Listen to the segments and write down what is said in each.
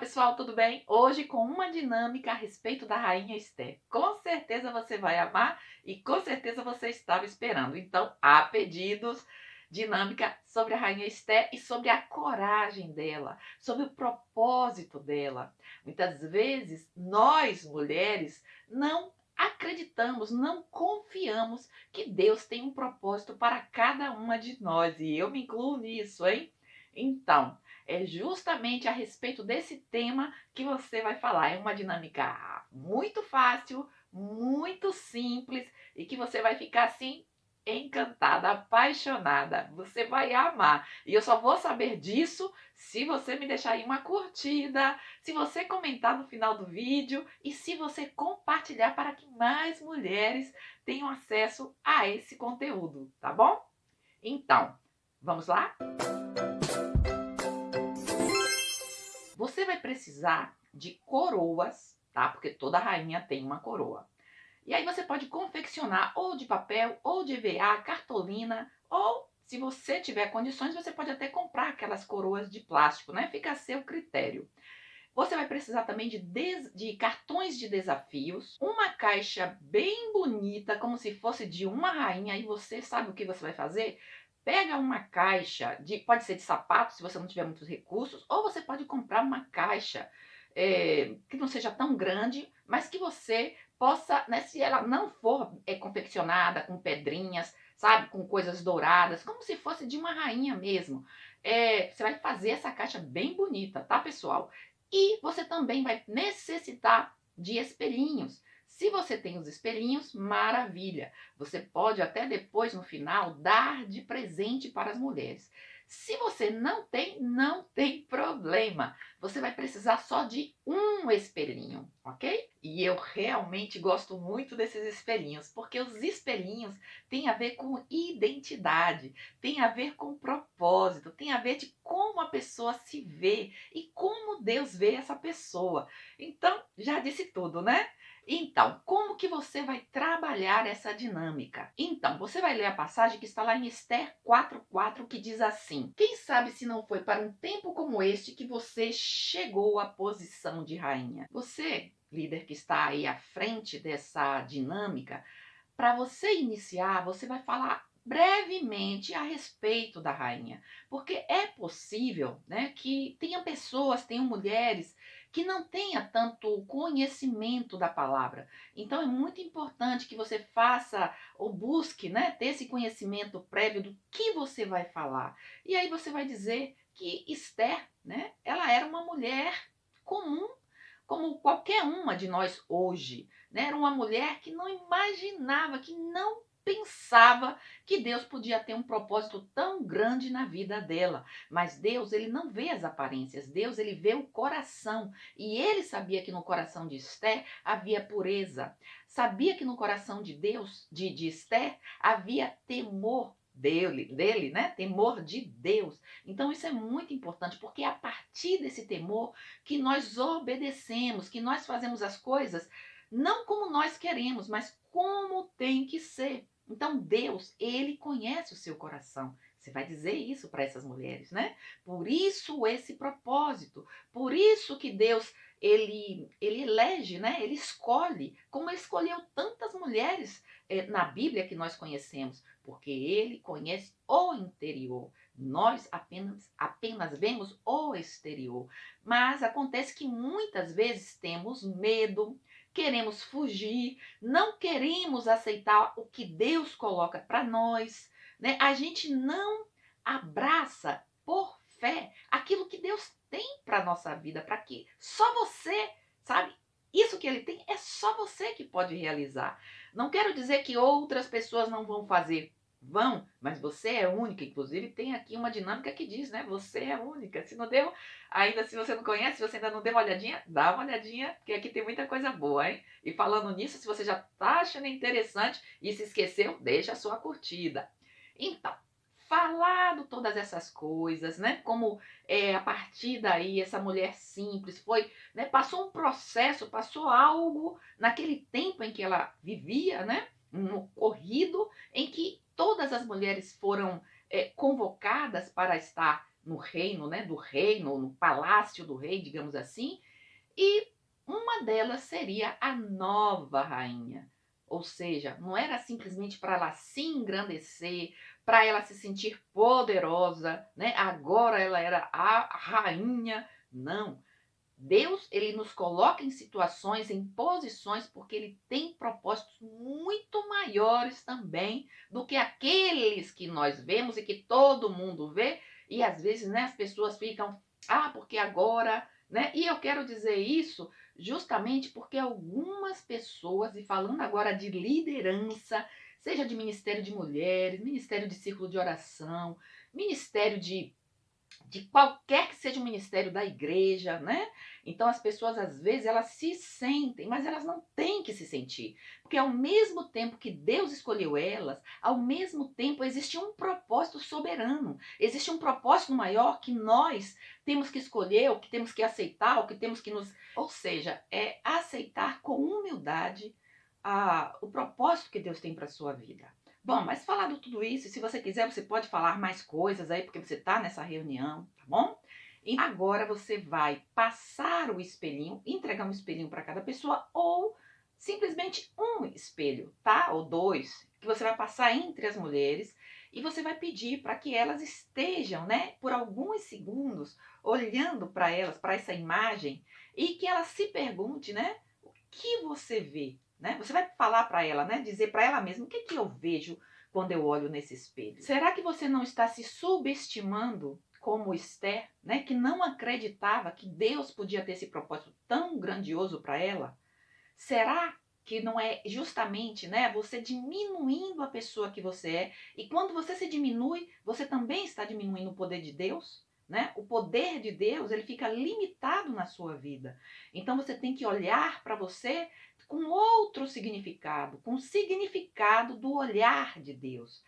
pessoal, tudo bem? Hoje com uma dinâmica a respeito da Rainha Esther. Com certeza você vai amar e com certeza você estava esperando. Então, há pedidos, dinâmica sobre a Rainha Esther e sobre a coragem dela, sobre o propósito dela. Muitas vezes, nós mulheres não acreditamos, não confiamos que Deus tem um propósito para cada uma de nós. E eu me incluo nisso, hein? Então, é justamente a respeito desse tema que você vai falar. É uma dinâmica muito fácil, muito simples e que você vai ficar assim encantada, apaixonada. Você vai amar. E eu só vou saber disso se você me deixar aí uma curtida, se você comentar no final do vídeo e se você compartilhar para que mais mulheres tenham acesso a esse conteúdo, tá bom? Então, vamos lá? Você vai precisar de coroas, tá? Porque toda rainha tem uma coroa. E aí você pode confeccionar ou de papel, ou de EVA, cartolina, ou se você tiver condições, você pode até comprar aquelas coroas de plástico, né? Fica a seu critério. Você vai precisar também de cartões de desafios, uma caixa bem bonita, como se fosse de uma rainha, e você sabe o que você vai fazer? Pega uma caixa, pode ser de sapato, se você não tiver muitos recursos, ou você pode comprar uma caixa que não seja tão grande, mas que você possa, né, se ela não for confeccionada com pedrinhas, sabe, com coisas douradas, como se fosse de uma rainha mesmo. Você vai fazer essa caixa bem bonita, tá, pessoal? E você também vai necessitar de espelhinhos. Se você tem os espelhinhos, maravilha. Você pode até depois, no final, dar de presente para as mulheres. Se você não tem, não tem problema. Você vai precisar só de um espelhinho, ok? E eu realmente gosto muito desses espelhinhos, porque os espelhinhos têm a ver com identidade, tem a ver com propósito, tem a ver de como a pessoa se vê e como Deus vê essa pessoa. Então, já disse tudo, né? Então, como que você vai trabalhar essa dinâmica? Então, você vai ler a passagem que está lá em Esther 4:4, que diz assim: Quem sabe se não foi para um tempo como este que você chegou à posição de rainha? Você, líder que está aí à frente dessa dinâmica, para você iniciar, você vai falar brevemente a respeito da rainha, porque é possível, né, que tenha pessoas, tenham mulheres que não tenha tanto conhecimento da palavra. Então é muito importante que você faça ou busque, né, ter esse conhecimento prévio do que você vai falar. E aí você vai dizer que Esther, né, ela era uma mulher comum, como qualquer uma de nós hoje, né? Era uma mulher que não imaginava, que não pensava que Deus podia ter um propósito tão grande na vida dela. Mas Deus, ele não vê as aparências, Deus, ele vê o coração. E ele sabia que no coração de Esther havia pureza. Sabia que no coração de Deus, de Esther, havia temor dele, né? Temor de Deus. Então isso é muito importante, porque é a partir desse temor que nós obedecemos, que nós fazemos as coisas não como nós queremos, mas como tem que ser. Então Deus, ele conhece o seu coração. Você vai dizer isso para essas mulheres, né? Por isso esse propósito, por isso que Deus ele elege, né? Ele escolhe, como ele escolheu tantas mulheres na Bíblia que nós conhecemos, porque ele conhece o interior. Nós apenas vemos o exterior. Mas acontece que muitas vezes temos medo, queremos fugir, não queremos aceitar o que Deus coloca para nós, né? A gente não abraça por fé aquilo que Deus tem para nossa vida, para que só você, sabe? Isso que ele tem é só você que pode realizar. Não quero dizer que outras pessoas não vão fazer. Vão, mas você é única. Inclusive, tem aqui uma dinâmica que diz, né? Você é única. Se não deu, ainda se você não conhece, se você ainda não deu uma olhadinha, dá uma olhadinha, porque aqui tem muita coisa boa, hein? E falando nisso, se você já tá achando interessante e se esqueceu, deixa a sua curtida. Então, falado todas essas coisas, né? Como a partir daí essa mulher simples foi, né? Passou um processo, passou algo naquele tempo em que ela vivia, né? Um ocorrido em que todas as mulheres foram convocadas para estar no reino, né, do reino, no palácio do rei, digamos assim, e uma delas seria a nova rainha. Ou seja, não era simplesmente para ela se engrandecer, para ela se sentir poderosa, né? Agora ela era a rainha. Não. Deus, ele nos coloca em situações, em posições, porque ele tem propósitos muito maiores também do que aqueles que nós vemos e que todo mundo vê. E às vezes, né, as pessoas ficam, porque agora, né? E eu quero dizer isso justamente porque algumas pessoas, e falando agora de liderança, seja de ministério de mulheres, ministério de círculo de oração, ministério de qualquer que seja o ministério da igreja, né? Então as pessoas às vezes elas se sentem, mas elas não têm que se sentir, porque ao mesmo tempo que Deus escolheu elas, ao mesmo tempo existe um propósito soberano, existe um propósito maior que nós temos que escolher, o que temos que aceitar, o que temos que nos, ou seja, é aceitar com humildade o propósito que Deus tem para sua vida. Bom, mas falado tudo isso, se você quiser, você pode falar mais coisas aí, porque você está nessa reunião, tá bom? E agora você vai passar o espelhinho, entregar um espelhinho para cada pessoa, ou simplesmente um espelho, tá? Ou dois, que você vai passar entre as mulheres e você vai pedir para que elas estejam, né, por alguns segundos, olhando para elas, para essa imagem, e que elas se pergunte, né, o que você vê? Né? Você vai falar para ela, né? Dizer para ela mesma, o que que eu vejo quando eu olho nesse espelho? Será que você não está se subestimando como Esther, né? Que não acreditava que Deus podia ter esse propósito tão grandioso para ela? Será que não é justamente, né, você diminuindo a pessoa que você é? E quando você se diminui, você também está diminuindo o poder de Deus? Né? O poder de Deus, ele fica limitado na sua vida. Então você tem que olhar para você com outro significado, com o significado do olhar de Deus.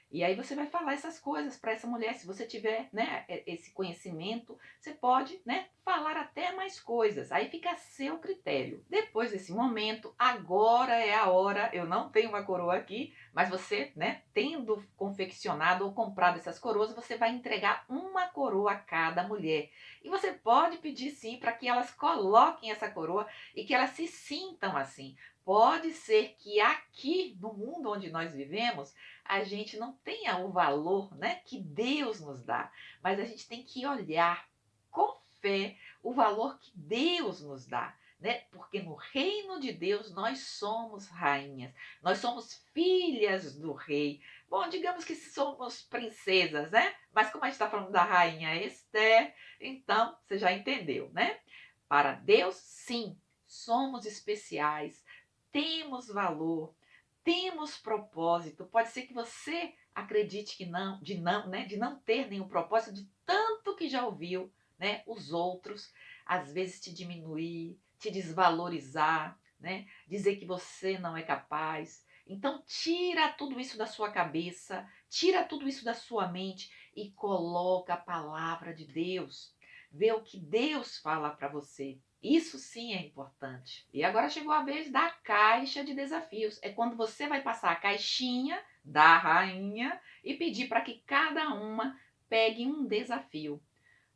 E aí você vai falar essas coisas para essa mulher. Se você tiver, né, esse conhecimento, você pode, né, falar até mais coisas. Aí fica a seu critério. Depois desse momento, agora é a hora. Eu não tenho uma coroa aqui, mas você, né, tendo confeccionado ou comprado essas coroas, você vai entregar uma coroa a cada mulher. E você pode pedir sim para que elas coloquem essa coroa e que elas se sintam assim. Pode ser que aqui no mundo onde nós vivemos, a gente não tenha o valor, né, que Deus nos dá, mas a gente tem que olhar com fé o valor que Deus nos dá. Né? Porque no reino de Deus nós somos rainhas, nós somos filhas do rei. Bom, digamos que somos princesas, né? Mas como a gente está falando da rainha Esther, então você já entendeu, né? Para Deus, sim, somos especiais, temos valor, temos propósito. Pode ser que você acredite que não, né, de não ter nenhum propósito, de tanto que já ouviu, né, os outros, às vezes te diminuir, te desvalorizar, né, dizer que você não é capaz. Então tira tudo isso da sua cabeça, tira tudo isso da sua mente e coloca a palavra de Deus. Vê o que Deus fala para você. Isso sim é importante. E agora chegou a vez da caixa de desafios. É quando você vai passar a caixinha da rainha e pedir para que cada uma pegue um desafio.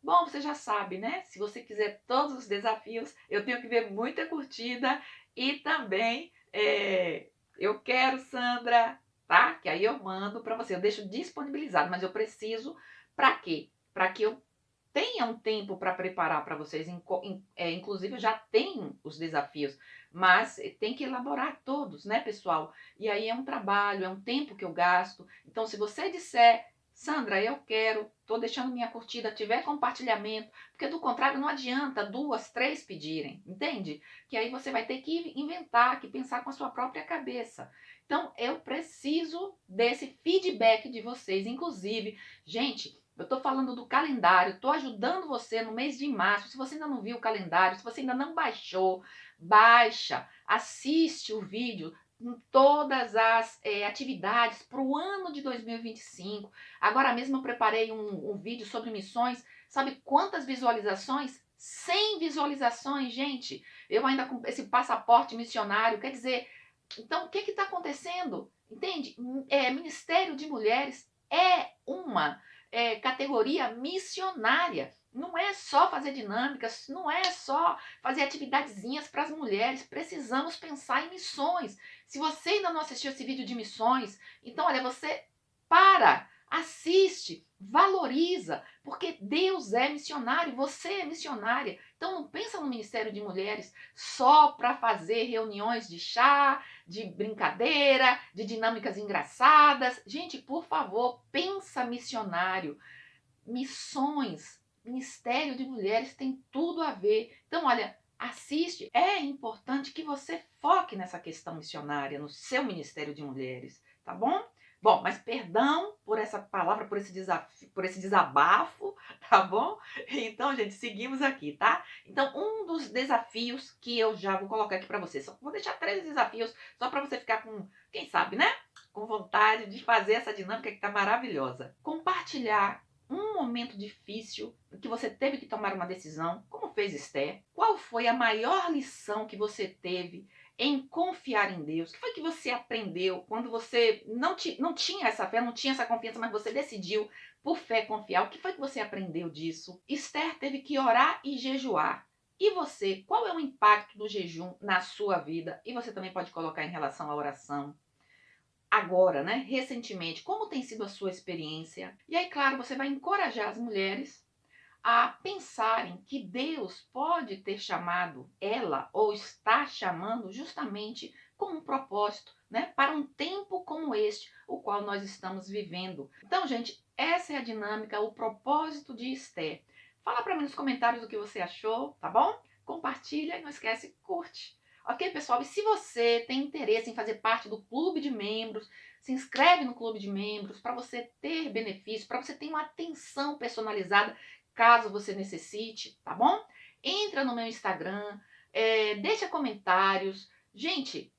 Bom, você já sabe, né? Se você quiser todos os desafios, eu tenho que ver muita curtida e também eu quero, Sandra, tá? Que aí eu mando para você. Eu deixo disponibilizado, mas eu preciso para quê? Para que eu tenha um tempo para preparar para vocês. Inclusive, eu já tenho os desafios, mas tem que elaborar todos, né, pessoal? E aí é um trabalho, é um tempo que eu gasto. Então, se você disser, Sandra, eu quero, tô deixando minha curtida, tiver compartilhamento, porque do contrário não adianta 2, 3 pedirem, entende? Que aí você vai ter que inventar, que pensar com a sua própria cabeça. Então, eu preciso desse feedback de vocês. Inclusive, gente, eu estou falando do calendário, estou ajudando você no mês de março. Se você ainda não viu o calendário, se você ainda não baixou, baixa, assiste o vídeo em todas as atividades para o ano de 2025. Agora mesmo eu preparei um vídeo sobre missões. Sabe quantas visualizações? 100 visualizações, gente. Eu ainda com esse passaporte missionário, quer dizer, então o que está acontecendo? Entende? Ministério de Mulheres é uma categoria missionária. Não é só fazer dinâmicas, não é só fazer atividadezinhas para as mulheres. Precisamos pensar em missões. Se você ainda não assistiu esse vídeo de missões, então olha, você assiste, valoriza, porque Deus é missionário, você é missionária. Então não pensa no Ministério de Mulheres só para fazer reuniões de chá, de brincadeira, de dinâmicas engraçadas. Gente, por favor, pensa missionário. Missões, Ministério de Mulheres tem tudo a ver. Então, olha, assiste. É importante que você foque nessa questão missionária, no seu Ministério de Mulheres, tá bom? Bom, mas perdão por essa palavra, por esse desafio, por esse desabafo, tá bom? Então, gente, seguimos aqui, tá? Então, um dos desafios que eu já vou colocar aqui para você, só vou deixar 3 desafios só para você ficar com, quem sabe, né? Com vontade de fazer essa dinâmica que tá maravilhosa. Compartilhar um momento difícil que você teve que tomar uma decisão, como fez Esther. Qual foi a maior lição que você teve em confiar em Deus? O que foi que você aprendeu quando você não tinha essa fé, não tinha essa confiança, mas você decidiu por fé confiar? O que foi que você aprendeu disso? Esther teve que orar e jejuar. E você, qual é o impacto do jejum na sua vida? E você também pode colocar em relação à oração. Agora, né, recentemente, como tem sido a sua experiência? E aí, claro, você vai encorajar as mulheres a pensarem que Deus pode ter chamado ela ou está chamando justamente com um propósito, né, para um tempo como este, o qual nós estamos vivendo. Então, gente, essa é a dinâmica, o propósito de Esther. Fala para mim nos comentários o que você achou, tá bom? Compartilha e não esquece, curte. Ok, pessoal? E se você tem interesse em fazer parte do clube de membros, se inscreve no clube de membros para você ter benefícios, para você ter uma atenção personalizada caso você necessite, tá bom? Entra no meu Instagram, deixa comentários. Gente,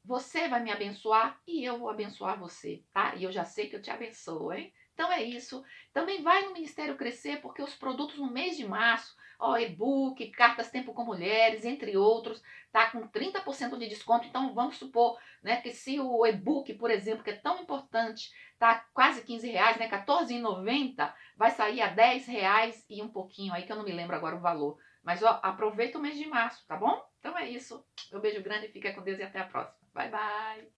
você vai me abençoar e eu vou abençoar você, tá? E eu já sei que eu te abençoo, hein? Então é isso. Também vai no Ministério Crescer, porque os produtos no mês de março, e-book, cartas Tempo com Mulheres, entre outros, tá com 30% de desconto. Então vamos supor, né, que se o e-book, por exemplo, que é tão importante, tá quase R$ 15, né, R$14,90, vai sair a R$10 e um pouquinho aí, que eu não me lembro agora o valor. Mas ó, aproveita o mês de março, tá bom? Então é isso. Um beijo grande, fica com Deus e até a próxima. Bye, bye!